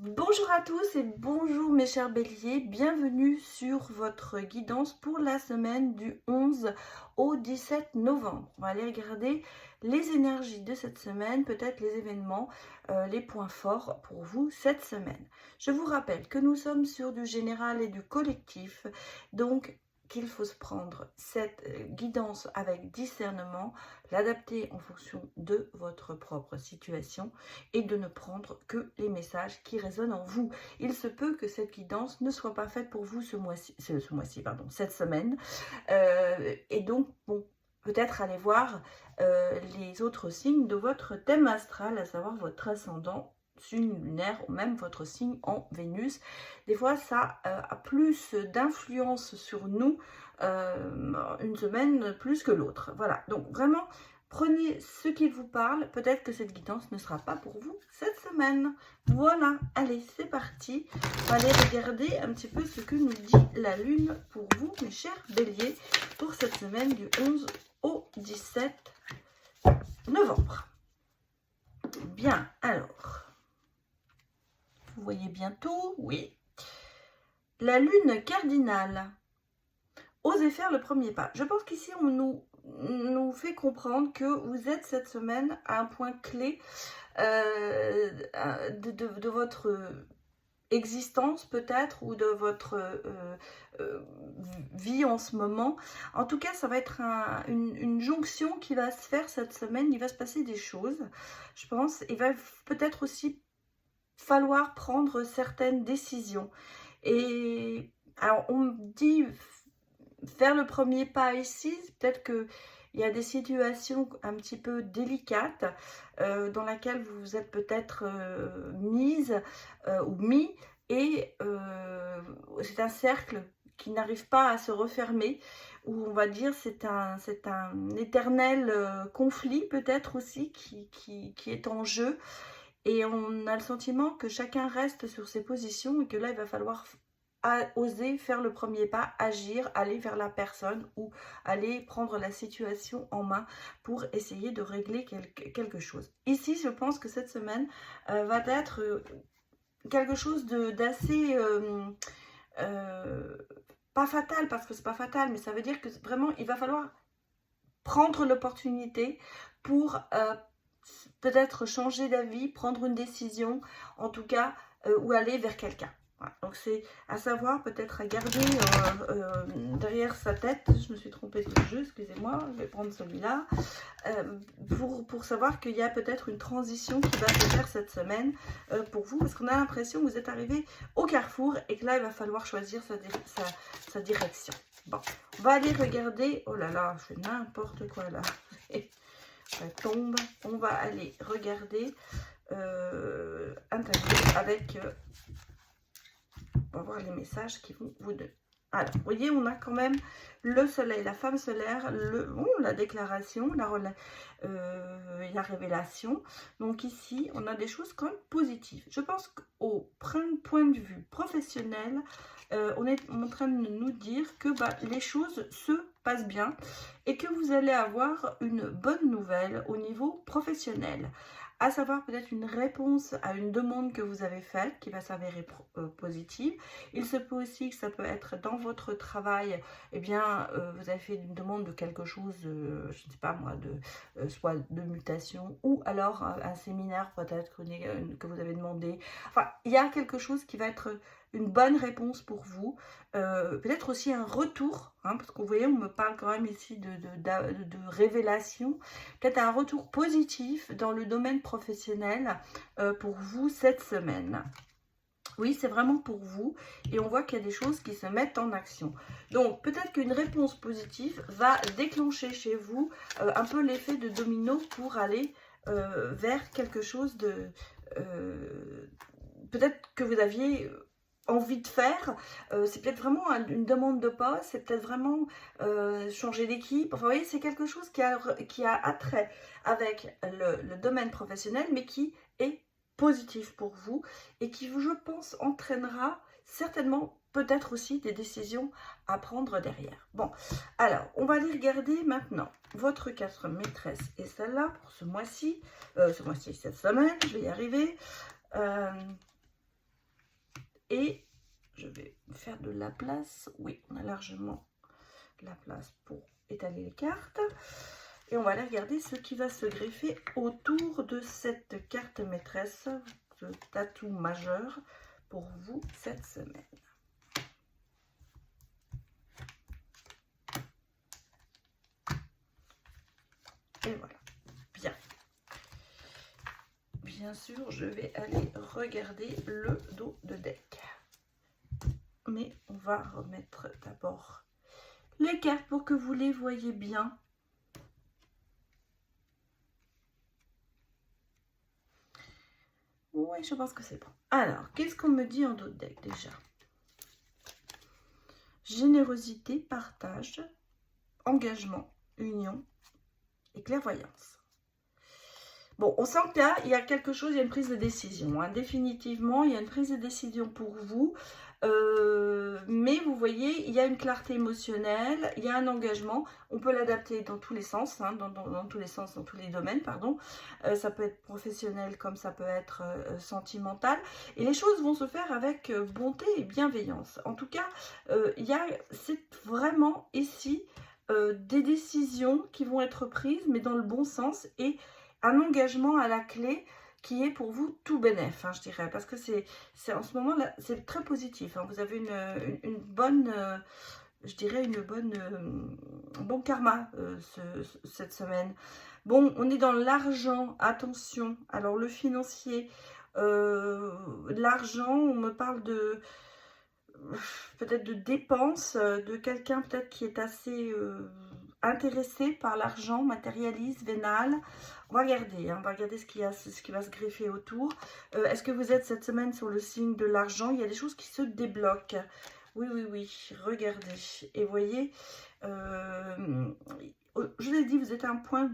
Bonjour à tous et bonjour mes chers béliers, bienvenue sur votre guidance pour la semaine du 11 au 17 novembre. On va aller regarder les énergies de cette semaine, peut-être les événements, les points forts pour vous cette semaine. Je vous rappelle que nous sommes sur du général et du collectif, donc qu'il faut se prendre cette guidance avec discernement, l'adapter en fonction de votre propre situation et de ne prendre que les messages qui résonnent en vous. Il se peut que cette guidance ne soit pas faite pour vous cette semaine. Et donc, bon, peut-être aller voir les autres signes de votre thème astral, à savoir votre ascendant, signe lunaire ou même votre signe en Vénus. Des fois, ça a plus d'influence sur nous une semaine plus que l'autre. Voilà, donc vraiment, prenez ce qui vous parle. Peut-être que cette guidance ne sera pas pour vous cette semaine. Voilà, allez, c'est parti. On va aller regarder un petit peu ce que nous dit la Lune pour vous, mes chers béliers, pour cette semaine du 11 au 17 novembre. Bien, alors, vous voyez bientôt, oui. La Lune cardinale. Osez faire le premier pas. Je pense qu'ici, on nous fait comprendre que vous êtes cette semaine à un point clé de votre existence peut-être ou de votre vie en ce moment. En tout cas, ça va être une jonction qui va se faire cette semaine. Il va se passer des choses, je pense. Il va peut-être aussi falloir prendre certaines décisions. Et alors, on me dit faire le premier pas ici, peut-être que il y a des situations un petit peu délicates dans lesquelles vous vous êtes peut-être mise ou mis, et c'est un cercle qui n'arrive pas à se refermer, où on va dire c'est un éternel conflit peut-être aussi qui est en jeu, et on a le sentiment que chacun reste sur ses positions et que là il va falloir oser faire le premier pas, agir, aller vers la personne ou aller prendre la situation en main pour essayer de régler quelque chose. Ici, je pense que cette semaine va être quelque chose d'assez pas fatal, parce que c'est pas fatal, mais ça veut dire que vraiment il va falloir prendre l'opportunité pour peut-être changer d'avis, prendre une décision, en tout cas, ou aller vers quelqu'un. Voilà. Donc c'est à savoir, peut-être à garder derrière sa tête. Je me suis trompée de jeu, excusez-moi, je vais prendre celui-là, pour savoir qu'il y a peut-être une transition qui va se faire cette semaine pour vous, parce qu'on a l'impression que vous êtes arrivé au carrefour et que là il va falloir choisir sa direction. Bon, on va aller regarder. Oh là là, je fais n'importe quoi là. Ça tombe. On va aller regarder un tableau avec... on va voir les messages qui vont vous donner. Alors, vous voyez, on a quand même le soleil, la femme solaire, la déclaration, la révélation. Donc ici, on a des choses quand même positives. Je pense qu'au point de vue professionnel, on est en train de nous dire que les choses se passent bien et que vous allez avoir une bonne nouvelle au niveau professionnel. À savoir peut-être une réponse à une demande que vous avez faite qui va s'avérer positive. Il se peut aussi que ça peut être dans votre travail, eh bien, vous avez fait une demande de quelque chose, je ne sais pas moi, soit de mutation, ou alors un séminaire peut-être que vous avez demandé. Enfin, il y a quelque chose qui va être une bonne réponse pour vous. Peut-être aussi un retour, hein, parce que vous voyez, on me parle quand même ici de révélation. Peut-être un retour positif dans le domaine professionnel pour vous cette semaine. Oui, c'est vraiment pour vous. Et on voit qu'il y a des choses qui se mettent en action. Donc, peut-être qu'une réponse positive va déclencher chez vous un peu l'effet de domino pour aller vers quelque chose de... peut-être que vous aviez envie de faire, c'est peut-être vraiment une demande de poste, c'est peut-être vraiment changer d'équipe. Enfin, vous voyez, c'est quelque chose qui a attrait avec le domaine professionnel, mais qui est positif pour vous et qui, je pense, entraînera certainement peut-être aussi des décisions à prendre derrière. Bon, alors, on va aller regarder maintenant votre 4 maîtresse et celle-là pour ce mois-ci, cette semaine, je vais y arriver. faire de la place. Oui, on a largement la place pour étaler les cartes. Et on va aller regarder ce qui va se greffer autour de cette carte maîtresse, ce atout majeur pour vous cette semaine. Et voilà, bien. Bien sûr, je vais aller regarder le dos de deck. Mais on va remettre d'abord les cartes pour que vous les voyez bien. Oui, je pense que c'est bon. Alors, qu'est-ce qu'on me dit en dos de deck déjà? Générosité, partage, engagement, union et clairvoyance. Bon, on sent que là, il y a quelque chose, il y a une prise de décision. Hein. Définitivement, il y a une prise de décision pour vous. Mais vous voyez, il y a une clarté émotionnelle, il y a un engagement. On peut l'adapter dans tous les sens, hein, dans tous les sens, dans tous les domaines, pardon. Ça peut être professionnel comme ça peut être sentimental. Et les choses vont se faire avec bonté et bienveillance. En tout cas, c'est vraiment ici des décisions qui vont être prises, mais dans le bon sens et un engagement à la clé qui est pour vous tout bénef, hein, je dirais, parce que c'est en ce moment-là, c'est très positif. Hein, vous avez une bonne, je dirais, un bon karma cette semaine. Bon, on est dans l'argent, attention. Alors, le financier, l'argent, on me parle de peut-être de dépenses, de quelqu'un peut-être qui est assez intéressé par l'argent, matérialiste, vénal. On va regarder, hein, on va regarder ce qui va se greffer autour. Est-ce que vous êtes cette semaine sur le signe de l'argent? Il y a des choses qui se débloquent. Oui, oui, oui, regardez. Et voyez, je vous ai dit, vous êtes à un point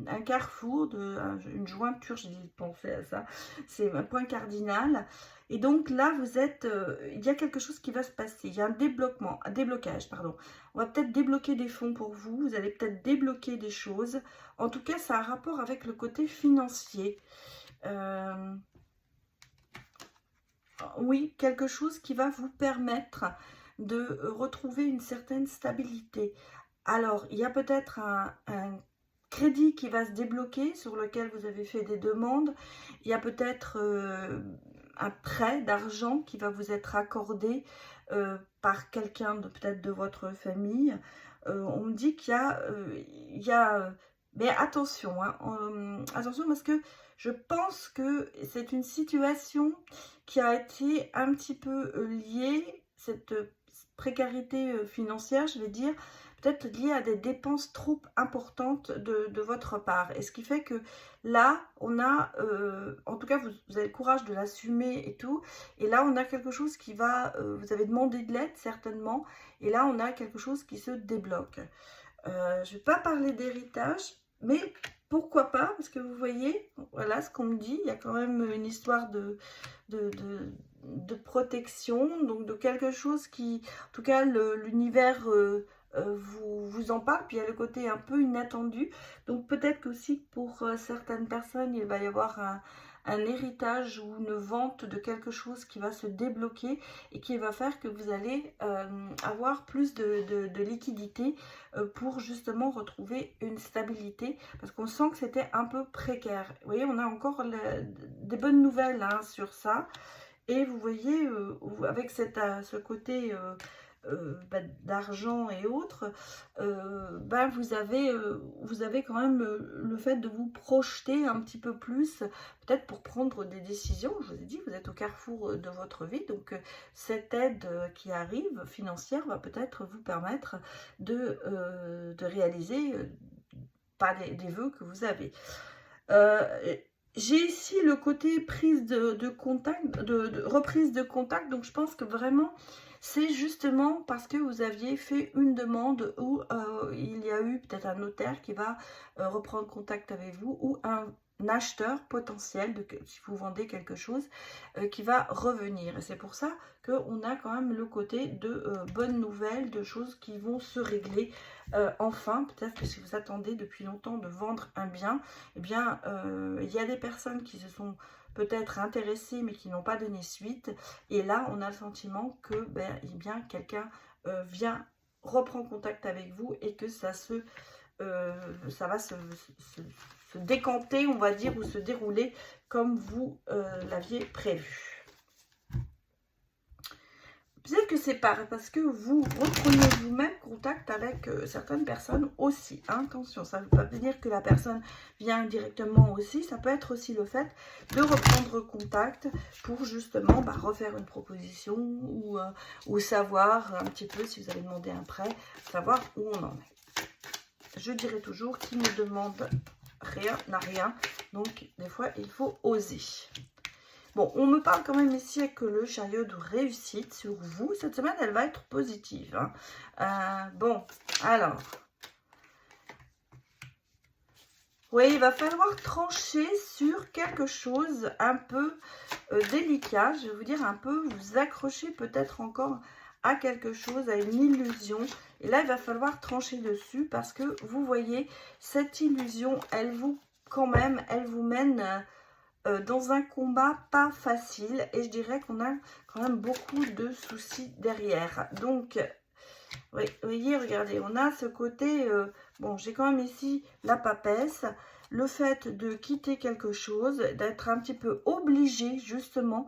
un carrefour, une jointure, j'ai pensé à ça, c'est un point cardinal. Et donc là, vous êtes, il y a quelque chose qui va se passer, il y a un déblocage, pardon. On va peut-être débloquer des fonds pour vous, vous allez peut-être débloquer des choses. En tout cas, ça a un rapport avec le côté financier. Oui, quelque chose qui va vous permettre de retrouver une certaine stabilité. Alors, il y a peut-être un crédit qui va se débloquer, sur lequel vous avez fait des demandes. Il y a peut-être un prêt d'argent qui va vous être accordé par quelqu'un peut-être de votre famille. On me dit qu'il y a, mais attention, hein, attention parce que je pense que c'est une situation qui a été un petit peu liée, cette précarité financière, je vais dire, peut-être lié à des dépenses trop importantes de votre part. Et ce qui fait que là, on a, en tout cas, vous avez le courage de l'assumer et tout. Et là, on a quelque chose qui va, vous avez demandé de l'aide certainement. Et là, on a quelque chose qui se débloque. Je ne vais pas parler d'héritage, mais pourquoi pas? Parce que vous voyez, voilà ce qu'on me dit. Il y a quand même une histoire de protection, donc de quelque chose qui, en tout cas, l'univers vous en parle. Puis il y a le côté un peu inattendu, donc peut-être qu'aussi pour certaines personnes il va y avoir un héritage ou une vente de quelque chose qui va se débloquer et qui va faire que vous allez avoir plus de liquidité pour justement retrouver une stabilité, parce qu'on sent que c'était un peu précaire. Vous voyez, on a encore des bonnes nouvelles hein, sur ça. Et vous voyez, avec ce côté d'argent et autres, vous avez quand même le fait de vous projeter un petit peu plus, peut-être pour prendre des décisions. Je vous ai dit, vous êtes au carrefour de votre vie, donc cette aide qui arrive, financière, va peut-être vous permettre de réaliser pas des vœux que vous avez. J'ai ici le côté prise de contact, de reprise de contact, donc je pense que vraiment c'est justement parce que vous aviez fait une demande où il y a eu peut-être un notaire qui va reprendre contact avec vous, ou un acheteur potentiel, si vous vendez quelque chose, qui va revenir. Et c'est pour ça qu'on a quand même le côté de bonnes nouvelles, de choses qui vont se régler enfin. Peut-être que si vous attendez depuis longtemps de vendre un bien, eh bien il y a des personnes qui se sont peut-être intéressés mais qui n'ont pas donné suite. Et là, on a le sentiment que eh bien, quelqu'un reprend contact avec vous et que ça va se décanter, on va dire, ou se dérouler comme vous l'aviez prévu. Peut-être que c'est parce que vous reprenez vous-même contact avec certaines personnes aussi. Hein, attention, ça ne veut pas dire que la personne vient directement aussi. Ça peut être aussi le fait de reprendre contact pour justement refaire une proposition ou savoir un petit peu, si vous avez demandé un prêt, savoir où on en est. Je dirais toujours, qui ne demande rien n'a rien. Donc, des fois, il faut oser. Bon, on me parle quand même ici que le chariot de réussite sur vous. Cette semaine, elle va être positive. Hein. Bon, alors. Oui, il va falloir trancher sur quelque chose un peu délicat. Je vais vous dire un peu, vous accrocher peut-être encore à quelque chose, à une illusion. Et là, il va falloir trancher dessus parce que vous voyez, cette illusion, elle vous mène dans un combat pas facile et je dirais qu'on a quand même beaucoup de soucis derrière. Donc, oui, voyez, regardez, on a ce côté, bon, j'ai quand même ici la papesse, le fait de quitter quelque chose, d'être un petit peu obligé justement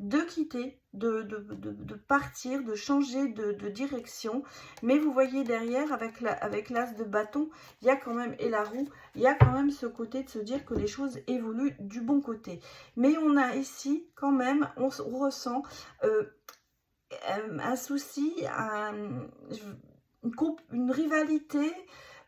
de quitter, de partir, de changer de direction. Mais vous voyez derrière, avec l'as de bâton, il y a quand même, et la roue, il y a quand même ce côté de se dire que les choses évoluent du bon côté. Mais on a ici quand même, on ressent un souci, une rivalité,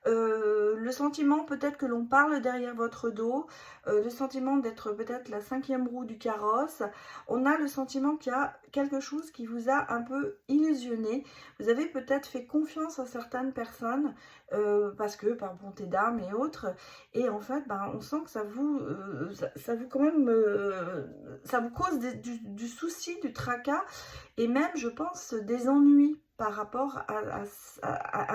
le sentiment peut-être que l'on parle derrière votre dos, le sentiment d'être peut-être la 5e roue du carrosse. On a le sentiment qu'il y a quelque chose qui vous a un peu illusionné. Vous avez peut-être fait confiance à certaines personnes parce que par bonté d'âme et autres. Et en fait, on sent que ça vous quand même, ça vous cause du souci, du tracas et même, je pense, des ennuis par rapport à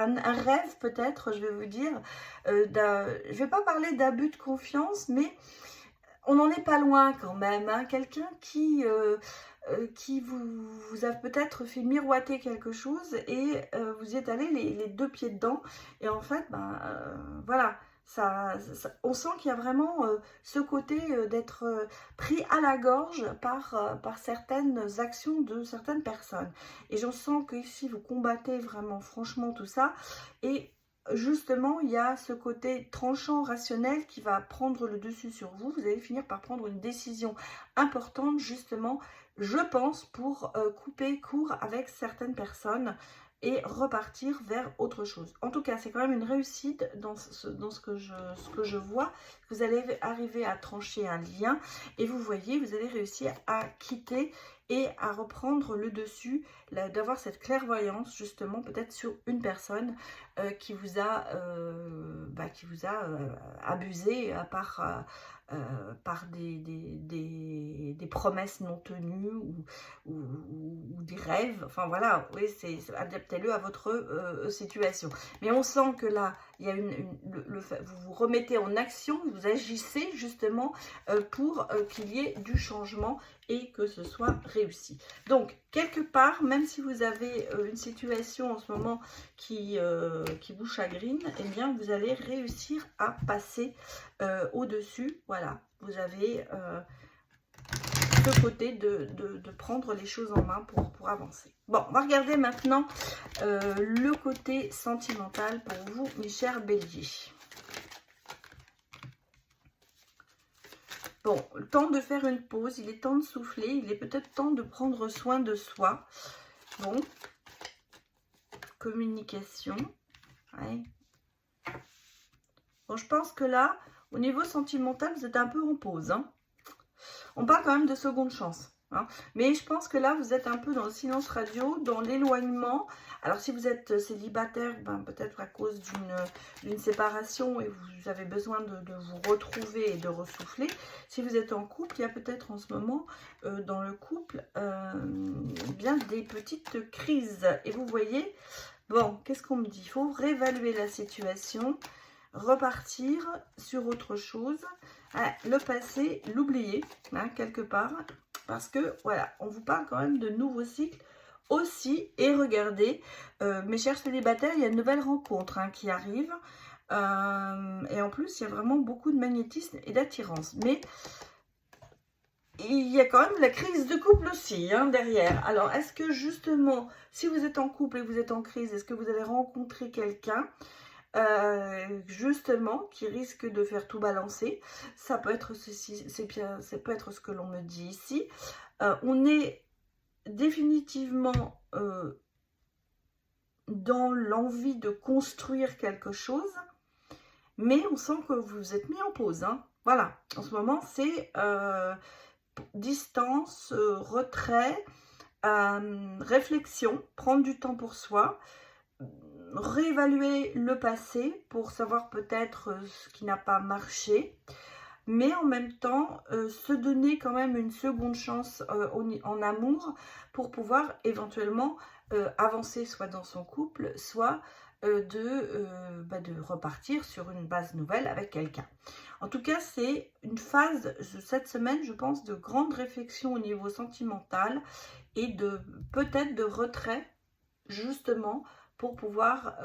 un rêve peut-être, je vais vous dire. Je ne vais pas parler d'abus de confiance, mais on n'en est pas loin quand même. Hein. Quelqu'un qui vous a peut-être fait miroiter quelque chose et vous y êtes allé les 2 pieds dedans. Et en fait, voilà. On sent qu'il y a vraiment ce côté d'être pris à la gorge par certaines actions de certaines personnes. Et je sens que ici vous combattez vraiment franchement tout ça. Et justement, il y a ce côté tranchant, rationnel qui va prendre le dessus sur vous. Vous allez finir par prendre une décision importante, justement, je pense, pour couper court avec certaines personnes et repartir vers autre chose. En tout cas, c'est quand même une réussite dans ce que je vois. Vous allez arriver à trancher un lien et vous voyez, vous allez réussir à quitter et à reprendre le dessus, d'avoir cette clairvoyance justement peut-être sur une personne qui vous a abusé par des promesses non tenues ou des rêves. Enfin voilà, oui, adaptez-le à votre situation. Mais on sent que là, il y a vous vous remettez en action, vous agissez justement pour qu'il y ait du changement et que ce soit réussi. Donc, quelque part, même si vous avez une situation en ce moment qui vous chagrine, eh bien, vous allez réussir à passer au-dessus. Voilà, vous avez ce côté de prendre les choses en main pour avancer. Bon, on va regarder maintenant le côté sentimental pour vous, mes chers béliers. Bon, temps de faire une pause, il est temps de souffler, il est peut-être temps de prendre soin de soi. Bon, communication. Ouais. Bon, je pense que là, au niveau sentimental, vous êtes un peu en pause. Hein. On parle quand même de seconde chance. Hein. Mais je pense que là, vous êtes un peu dans le silence radio, dans l'éloignement. Alors, si vous êtes célibataire, peut-être à cause d'une séparation et vous avez besoin de vous retrouver et de ressouffler. Si vous êtes en couple, il y a peut-être en ce moment, dans le couple, bien des petites crises. Et vous voyez, bon, qu'est-ce qu'on me dit? Il faut réévaluer la situation. repartir sur autre chose. Le passé, l'oublier, quelque part. Parce que, voilà, on vous parle quand même de nouveaux cycles aussi. Et regardez, mes chers célibataires, il y a une nouvelle rencontre qui arrive. Et en plus, il y a vraiment beaucoup de magnétisme et d'attirance. Mais il y a quand même la crise de couple aussi derrière. Alors, est-ce que justement, si vous êtes en couple et que vous êtes en crise, est-ce que vous allez rencontrer quelqu'un justement qui risque de faire tout balancer? Ça peut être ceci, ça peut être ce que l'on me dit ici. On est définitivement dans l'envie de construire quelque chose, mais on sent que vous êtes mis en pause. Voilà, en ce moment, c'est distance, retrait, réflexion, prendre du temps pour soi, réévaluer le passé pour savoir peut-être ce qui n'a pas marché, mais en même temps se donner quand même une seconde chance en amour pour pouvoir éventuellement avancer soit dans son couple, soit de repartir sur une base nouvelle avec quelqu'un. En tout cas, c'est une phase, cette semaine, je pense, de grande réflexion au niveau sentimental et de peut-être de retrait, justement, pour pouvoir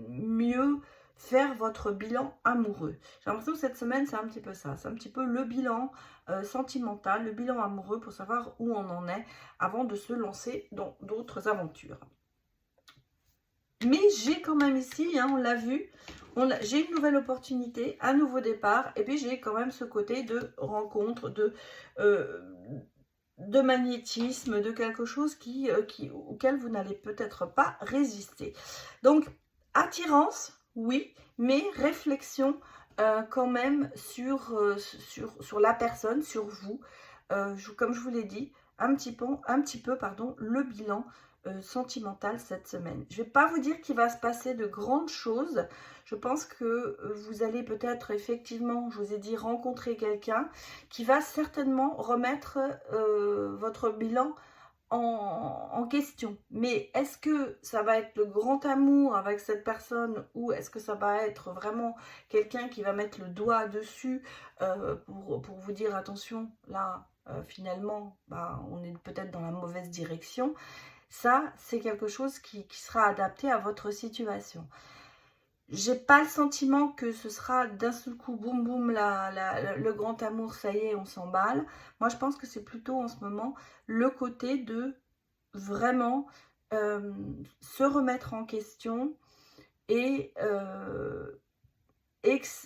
mieux faire votre bilan amoureux. J'ai l'impression que cette semaine, c'est un petit peu ça. C'est un petit peu le bilan sentimental, le bilan amoureux pour savoir où on en est avant de se lancer dans d'autres aventures. Mais j'ai quand même ici, on l'a vu, j'ai une nouvelle opportunité, un nouveau départ, et puis j'ai quand même ce côté de rencontre, de magnétisme, de quelque chose auquel vous n'allez peut-être pas résister. Donc, attirance, oui, mais réflexion quand même sur la personne, sur vous. Comme je vous l'ai dit, un petit peu, le bilan sentimental cette semaine. Je ne vais pas vous dire qu'il va se passer de grandes choses. Je pense que vous allez peut-être effectivement, je vous ai dit, rencontrer quelqu'un qui va certainement remettre votre bilan en question. Mais est-ce que ça va être le grand amour avec cette personne ou est-ce que ça va être vraiment quelqu'un qui va mettre le doigt dessus pour vous dire attention, là finalement on est peut-être dans la mauvaise direction? Ça, c'est quelque chose qui sera adapté à votre situation. J'ai pas le sentiment que ce sera d'un seul coup, boum boum, le grand amour, ça y est, on s'emballe. Moi, je pense que c'est plutôt en ce moment le côté de vraiment se remettre en question et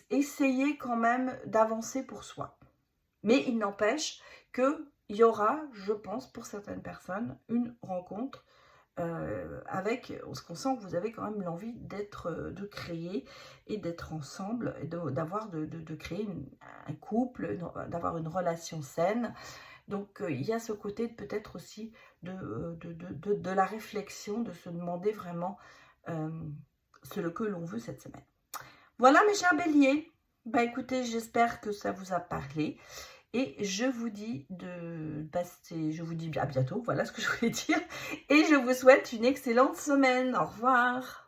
essayer quand même d'avancer pour soi. Mais il n'empêche qu'il y aura, je pense, pour certaines personnes, une rencontre avec ce qu'on sent que vous avez quand même l'envie de créer et d'être ensemble, et de créer un couple, d'avoir une relation saine. Donc il y a ce côté peut-être aussi de la réflexion, de se demander vraiment ce que l'on veut cette semaine. Voilà mes chers béliers, écoutez, j'espère que ça vous a parlé. Et je vous dis à bientôt, voilà ce que je voulais dire. Et je vous souhaite une excellente semaine. Au revoir.